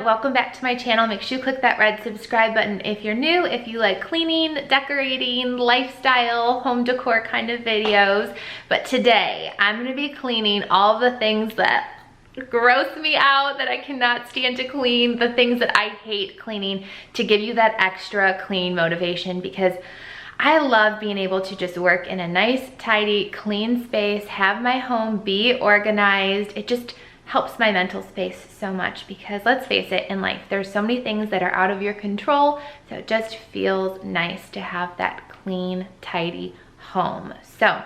Brianna. Welcome back to my channel. Make sure you click that red subscribe button if you're new, if you like cleaning, decorating, lifestyle, home decor kind of videos. But today I'm gonna be cleaning all the things that gross me out, that I cannot stand to clean, the things that I hate cleaning, to give you that extra clean motivation, because I love being able to just work in a nice, tidy, clean space, have my home be organized. It just helps my mental space so much, because let's face it, in life, there's so many things that are out of your control, so it just feels nice to have that clean, tidy home. So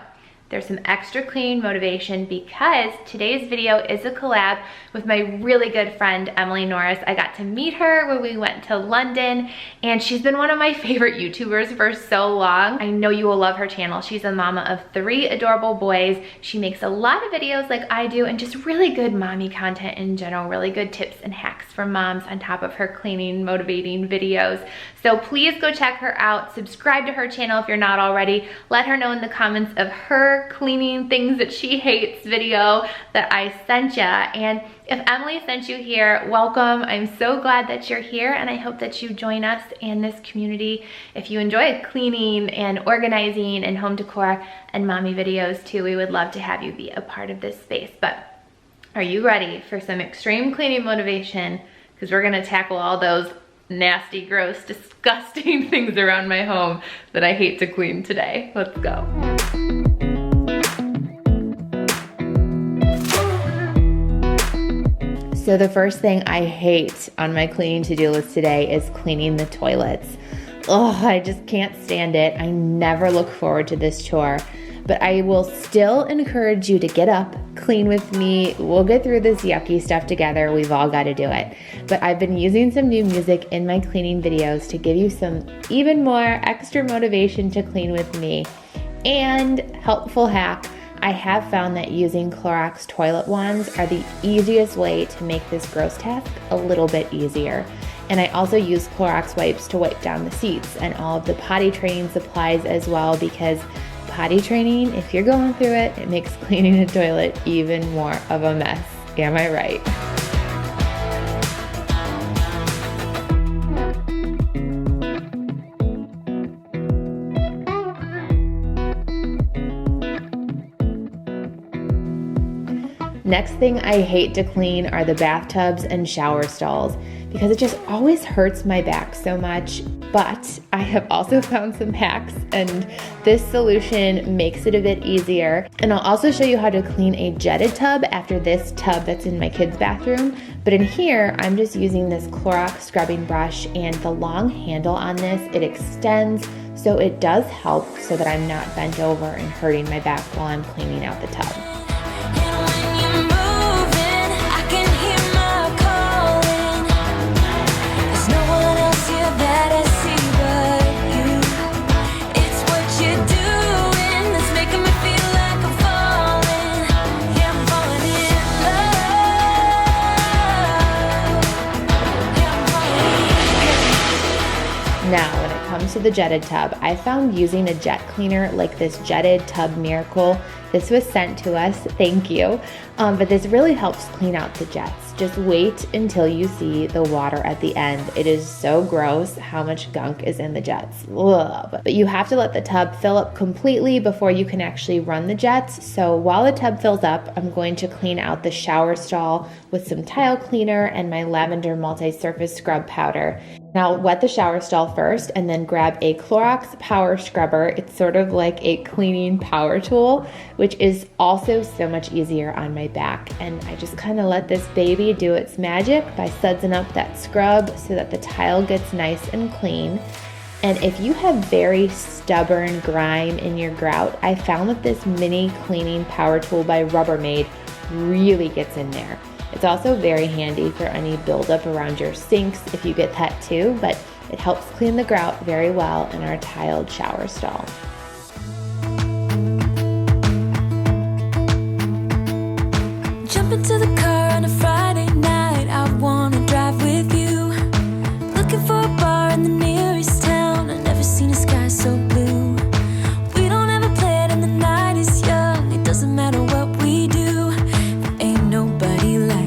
there's some extra clean motivation because today's video is a collab with my really good friend, Emily Norris. I got to meet her when we went to London, and she's been one of my favorite YouTubers for so long. I know you will love her channel. She's a mama of 3 adorable boys. She makes a lot of videos like I do, and just really good mommy content in general, really good tips and hacks for moms on top of her cleaning, motivating videos. So please go check her out. Subscribe to her channel if you're not already. Let her know in the comments of her cleaning things that she hates video that I sent ya. And if Emily sent you here, welcome. I'm so glad that you're here, and I hope that you join us in this community. If you enjoy cleaning and organizing and home decor and mommy videos too, we would love to have you be a part of this space. But are you ready for some extreme cleaning motivation? Because we're gonna tackle all those nasty, gross, disgusting things around my home that I hate to clean today. Let's go. So the first thing I hate on my cleaning to-do list today is cleaning the toilets. Oh, I just can't stand it. I never look forward to this chore, but I will still encourage you to get up, clean with me. We'll get through this yucky stuff together. We've all got to do it. But I've been using some new music in my cleaning videos to give you some even more extra motivation to clean with me. And helpful hack, I have found that using Clorox toilet wands are the easiest way to make this gross task a little bit easier. And I also use Clorox wipes to wipe down the seats and all of the potty training supplies as well, because potty training, if you're going through it, it makes cleaning a toilet even more of a mess. Am I right? Next thing I hate to clean are the bathtubs and shower stalls, because it just always hurts my back so much. But I have also found some hacks, and this solution makes it a bit easier. And I'll also show you how to clean a jetted tub after this tub that's in my kids' bathroom. But in here, I'm just using this Clorox scrubbing brush, and the long handle on this, it extends, so it does help so that I'm not bent over and hurting my back while I'm cleaning out the tub. Now, when it comes to the jetted tub, I found using a jet cleaner like this Jetted Tub Miracle. This was sent to us, thank you. But this really helps clean out the jets. Just wait until you see the water at the end. It is so gross how much gunk is in the jets. Ugh. But you have to let the tub fill up completely before you can actually run the jets. So while the tub fills up, I'm going to clean out the shower stall with some tile cleaner and my lavender multi-surface scrub powder. Now wet the shower stall first, and then grab a Clorox power scrubber. It's sort of like a cleaning power tool, which is also so much easier on my back. And I just kind of let this baby do its magic by sudsing up that scrub so that the tile gets nice and clean. And if you have very stubborn grime in your grout, I found that this mini cleaning power tool by Rubbermaid really gets in there. It's also very handy for any buildup around your sinks if you get that too, but it helps clean the grout very well in our tiled shower stall. Jump into the car on a Friday night, I wanna drive with you. Looking for a bar in the nearest town, I've never seen a sky so blue. We don't ever play it and the night is young, it doesn't matter what we do. There ain't nobody like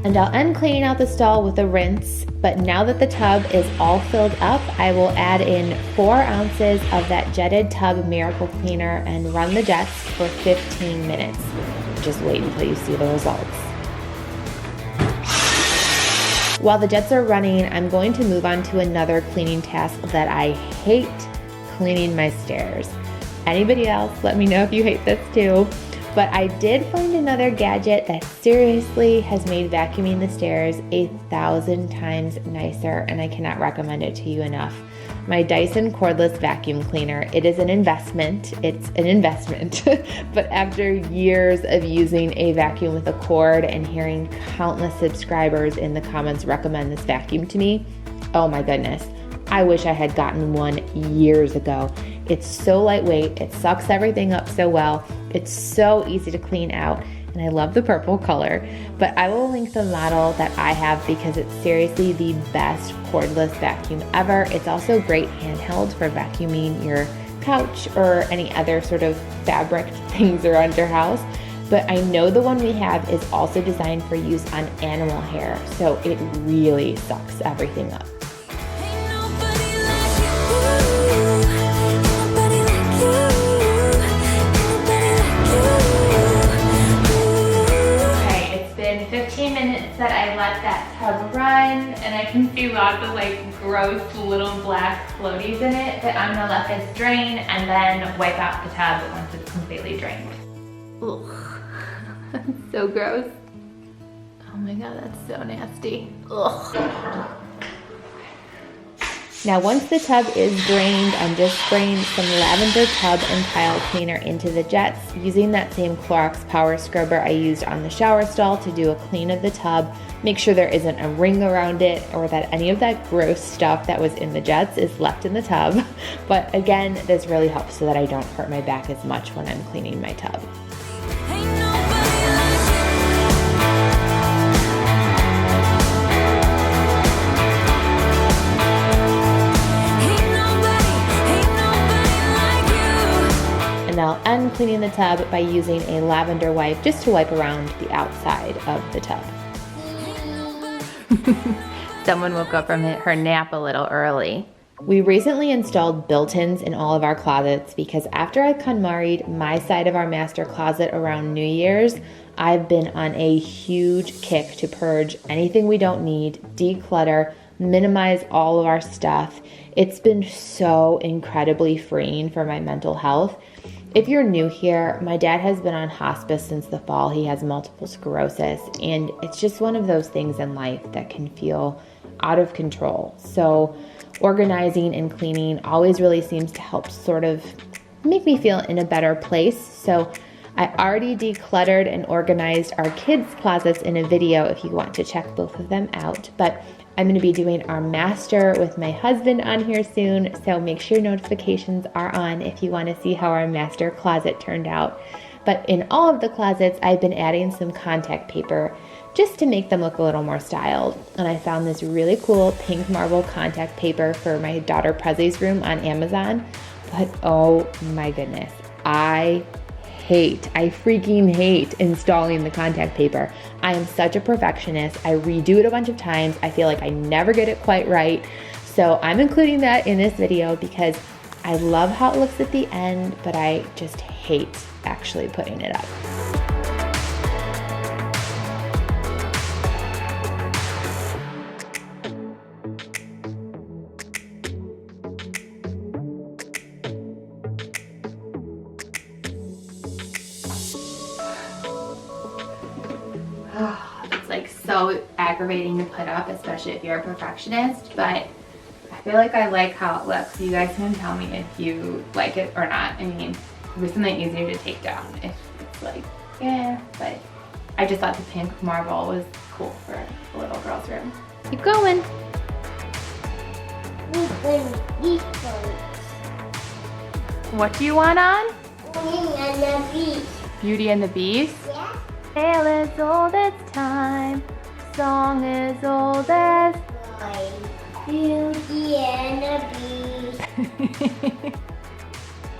And I'll end cleaning out the stall with a rinse, but now that the tub is all filled up, I will add in 4 ounces of that jetted tub miracle cleaner and run the jets for 15 minutes. Just wait until you see the results. While the jets are running, I'm going to move on to another cleaning task that I hate: cleaning my stairs. Anybody else, let me know if you hate this too. But I did find another gadget that seriously has made vacuuming the stairs 1,000 times nicer, and I cannot recommend it to you enough. My Dyson cordless vacuum cleaner. It is an investment. It's an investment. But after years of using a vacuum with a cord and hearing countless subscribers in the comments recommend this vacuum to me, oh my goodness, I wish I had gotten one years ago. It's so lightweight, it sucks everything up so well, it's so easy to clean out, and I love the purple color. But I will link the model that I have because it's seriously the best cordless vacuum ever. It's also great handheld for vacuuming your couch or any other sort of fabric things around your house. But I know the one we have is also designed for use on animal hair, so it really sucks everything up. Okay, it's been 15 minutes that I let that tub run, and I can see lots of like gross little black floaties in it, but I'm gonna let this drain and then wipe out the tub once it's completely drained. Ugh, that's so gross. Oh my God, that's so nasty. Ugh. Now once the tub is drained, I'm just spraying some lavender tub and tile cleaner into the jets, using that same Clorox power scrubber I used on the shower stall to do a clean of the tub. Make sure there isn't a ring around it or that any of that gross stuff that was in the jets is left in the tub. But again, this really helps so that I don't hurt my back as much when I'm cleaning my tub. And I'll end cleaning the tub by using a lavender wipe just to wipe around the outside of the tub. Someone woke up from her nap a little early. We recently installed built-ins in all of our closets because after I KONMARI'd my side of our master closet around New Year's, I've been on a huge kick to purge anything we don't need, declutter, minimize all of our stuff. It's been so incredibly freeing for my mental health. If you're new here, my dad has been on hospice since the fall. He has multiple sclerosis, and it's just one of those things in life that can feel out of control. So organizing and cleaning always really seems to help sort of make me feel in a better place. So I already decluttered and organized our kids' closets in a video if you want to check both of them out. But I'm going to be doing our master with my husband on here soon, so make sure notifications are on if you want to see how our master closet turned out. But in all of the closets, I've been adding some contact paper just to make them look a little more styled. And I found this really cool pink marble contact paper for my daughter Presley's room on Amazon. But oh my goodness, I freaking hate installing the contact paper. I am such a perfectionist. I redo it a bunch of times. I feel like I never get it quite right. So I'm including that in this video because I love how it looks at the end, but I just hate actually putting it up. It's like so aggravating to put up, especially if you're a perfectionist, but I feel like I like how it looks. You guys can tell me if you like it or not. I mean, it was something easier to take down if it's like, yeah, but I just thought the pink marble was cool for a little girl's room. Keep going. What do you want on? Beauty and the Beast. Beauty and the Beast? Yeah. Tale as old as time, song as old as Beauty and the Beast.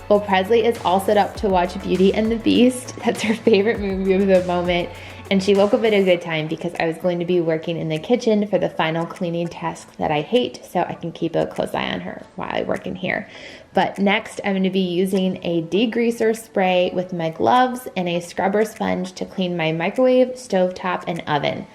Well, Presley is all set up to watch Beauty and the Beast. That's her favorite movie of the moment. And she woke up at a good time because I was going to be working in the kitchen for the final cleaning task that I hate, so I can keep a close eye on her while I work in here. But next, I'm going to be using a degreaser spray with my gloves and a scrubber sponge to clean my microwave, stovetop, and oven.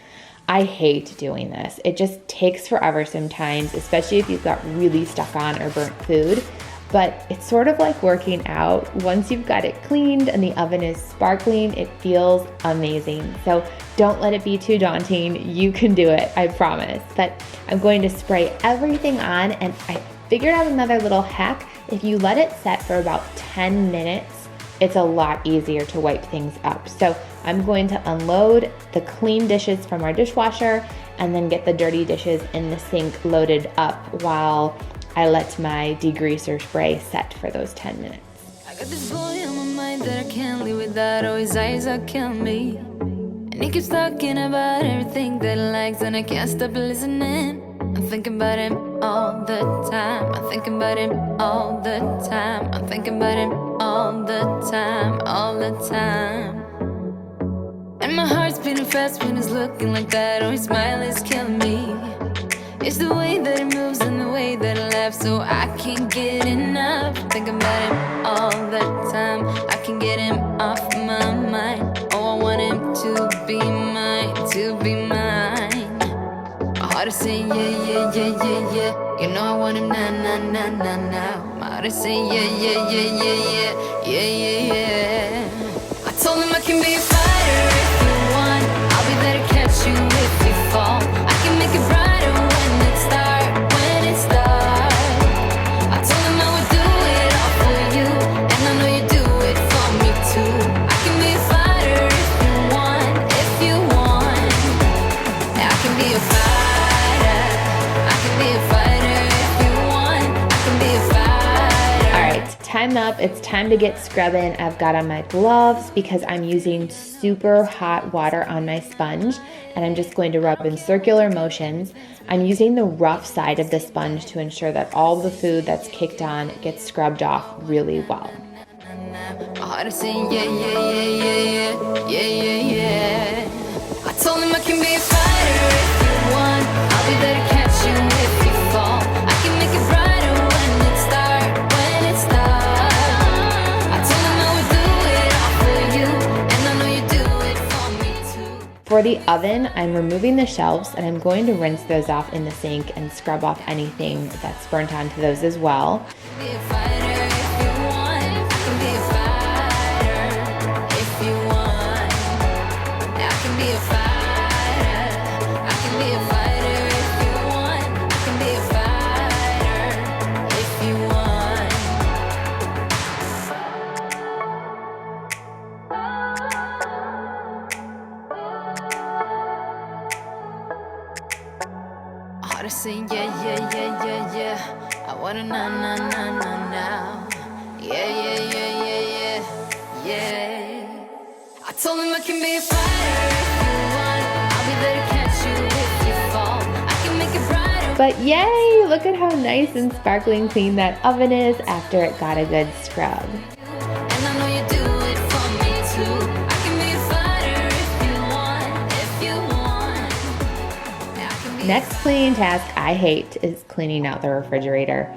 I hate doing this. It just takes forever sometimes, especially if you've got really stuck on or burnt food. But it's sort of like working out. Once you've got it cleaned and the oven is sparkling, it feels amazing. So don't let it be too daunting. You can do it, I promise. But I'm going to spray everything on, and I figured out another little hack. If you let it set for about 10 minutes, it's a lot easier to wipe things up. So I'm going to unload the clean dishes from our dishwasher and then get the dirty dishes in the sink loaded up while I let my degreaser spray set for those 10 minutes. I got this boy on my mind that I can't live without. Oh, his eyes are killing me. And he keeps talking about everything that he likes, and I can't stop listening. I'm thinking about him all the time. I'm thinking about him all the time. I'm thinking about him all the time, all the time. And my heart's beating fast when he's looking like that. Oh, his smile is killing me. It's the way that he moves and the way that he laughs, so I can't get enough. Thinking about him all the time. I can't get him off my mind. Oh, I want him to be mine, to be mine. My heart is saying yeah, yeah, yeah, yeah, yeah. You know I want him now, now, now, now, now. My heart is saying yeah, yeah, yeah, yeah, yeah, yeah, yeah, yeah. I told him I can be a fighter if you want. I'll be there to catch you if you fall. I can make it brighter when it starts, when it starts. I told him I would do it all for you, and I know you do it for me too. I can be a fighter if you want, if you want. I can be a fighter. I can be a fighter if you want. I can be a fighter. All right, time up. It's time to get scrubbing. I've got on my gloves because I'm using super hot water on my sponge, and I'm just going to rub in circular motions. I'm using the rough side of the sponge to ensure that all the food that's kicked on gets scrubbed off really well. My heart is saying yeah, yeah, yeah, yeah, yeah, yeah, yeah. I told him I can be a fighter if you want. I'll be there to catch you if you fall. I can make it brighter when it starts, when it starts. I told him I would do it all for you, and I know you do it for me too. For the oven, I'm removing the shelves, and I'm going to rinse those off in the sink and scrub off anything that's burnt onto those as well. Be a fighter if you want. I can be a fighter if you want. I can be a fighter. I can be a fighter if you want. I can be a fighter if you want. Heart is saying yeah, yeah, yeah, yeah, yeah. I wanna now, now, now, now, now. Yeah, yeah, yeah, yeah, yeah, yeah. I told him I can be a fighter if you want. I'll be there to catch you if you fall. I can make it brighter. But yay, look at how nice and sparkling clean that oven is after it got a good scrub. And I know you do it for me too. I can be a fighter if you want, if you want. I can be Next cleaning task I hate is cleaning out the refrigerator.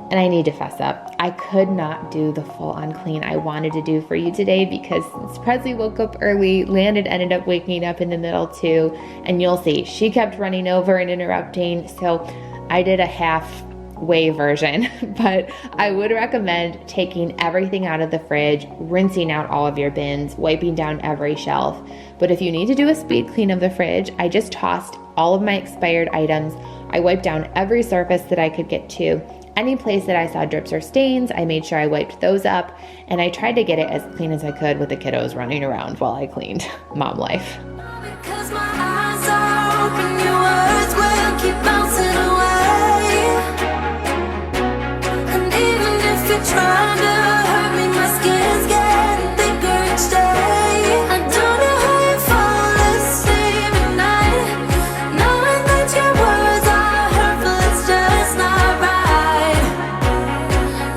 And I need to fess up. I could not do the full-on clean I wanted to do for you today because Presley woke up early, Landon ended up waking up in the middle too, and you'll see, she kept running over and interrupting, so I did a halfway version, but I would recommend taking everything out of the fridge, rinsing out all of your bins, wiping down every shelf. But if you need to do a speed clean of the fridge, I just tossed all of my expired items. I wiped down every surface that I could get to. Any place that I saw drips or stains, I made sure I wiped those up, and I tried to get it as clean as I could with the kiddos running around while I cleaned. Mom life. because my eyes are open, your words will keep bouncing away. And even if you're trying to hurt me, my skin's getting thicker each day. I don't know how you fall asleep at night, knowing that your words are hurtful, it's just not right.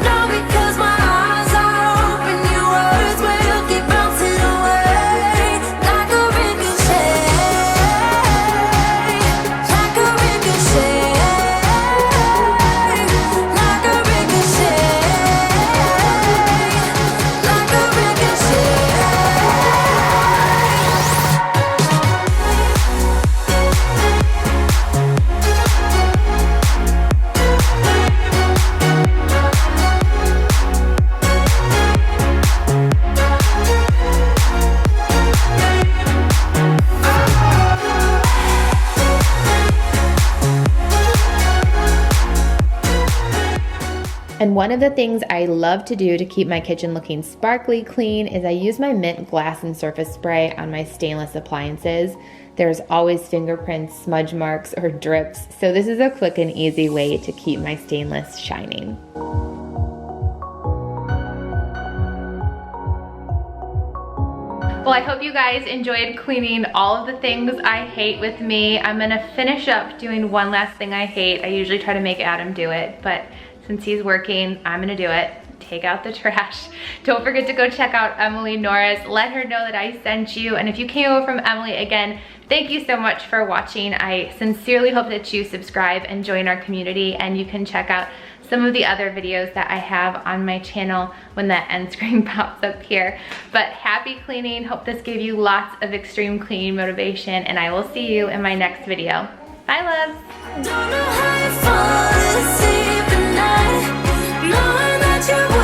No, because my eyes are open, your words will keep bouncing away like a record. And one of the things I love to do to keep my kitchen looking sparkly clean is I use my mint glass and surface spray on my stainless appliances. There's always fingerprints, smudge marks, or drips, so this is a quick and easy way to keep my stainless shining. Well, I hope you guys enjoyed cleaning all of the things I hate with me. I'm gonna finish up doing one last thing I hate. I usually try to make Adam do it, but since he's working, I'm gonna do it. Take out the trash. Don't forget to go check out Emily Norris. Let her know that I sent you. And if you came over from Emily, again, thank you so much for watching. I sincerely hope that you subscribe and join our community, and you can check out some of the other videos that I have on my channel when that end screen pops up here. But happy cleaning. Hope this gave you lots of extreme cleaning motivation, and I will see you in my next video. Bye, loves. Don't know how you fall asleep at night, knowing that you're